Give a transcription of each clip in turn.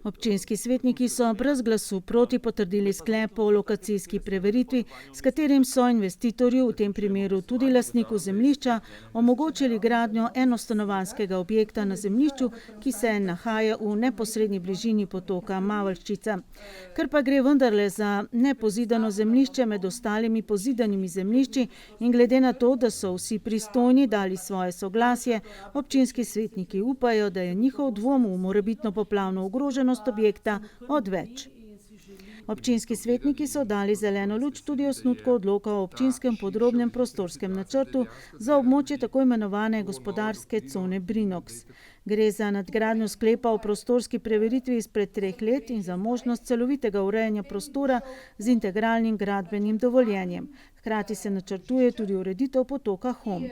Občinski svetniki so brez glasu proti potrdili sklep o lokacijski preveritvi, s katerim so investitorju, v tem primeru tudi lastniku zemljišča, omogočili gradnjo enostanovanjskega objekta na zemljišču, ki se nahaja v neposredni bližini potoka Mavelščica. Ker pa gre vendarle za nepozidano zemljišče med ostalimi pozidanimi zemljišči in glede na to, da so vsi pristojni dali svoje soglasje, občinski svetniki upajo, da je njihov dvom v morebitno poplavno ogroženost objekta odveč. Občinski svetniki so dali zeleno luč tudi osnutku odloka o občinskem podrobnem prostorskem načrtu za območje tako imenovane gospodarske cone Brinoks. Gre za nadgradnjo sklepa o prostorski preveritvi izpred 3 let in za možnost celovitega urejanja prostora z integralnim gradbenim dovoljenjem. Hkrati se načrtuje tudi ureditev potoka Hom.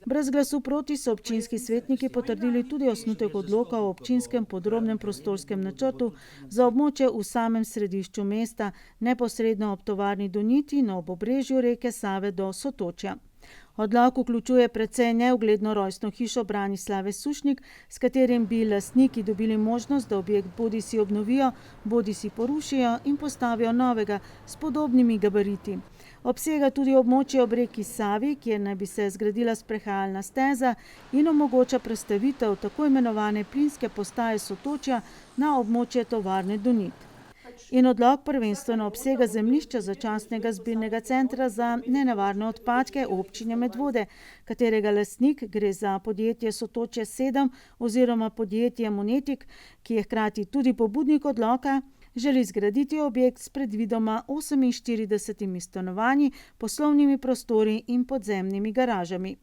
Brez glasu proti so občinski svetniki potrdili tudi osnutek odloka o občinskem podrobnem prostorskem načrtu za območje v samem središču mesta, neposredno ob tovarni Doniti in ob obrežju reke Save do Sotočja. Odlok vključuje precej neugledno rojstno hišo Branislave Sušnik, s katerim bi lastniki dobili možnost, da objekt bodisi obnovijo, bodisi porušijo in postavijo novega s podobnimi gabariti. Obsega tudi območje ob reki Savi, kjer naj bi se zgradila sprehajalna steza in omogoča prestavitev tako imenovane plinske postaje Sotočja na območje tovarne Donit. In odlok prvenstveno obsega zemljišča začasnega zbirnega centra za nenevarne odpadke občine Medvode, katerega lastnik, gre za podjetje Sotočje 7 oziroma podjetje Monetik, ki je hkrati tudi pobudnik odloka, želi zgraditi objekt s predvidoma 48 stanovanji, poslovnimi prostori in podzemnimi garažami.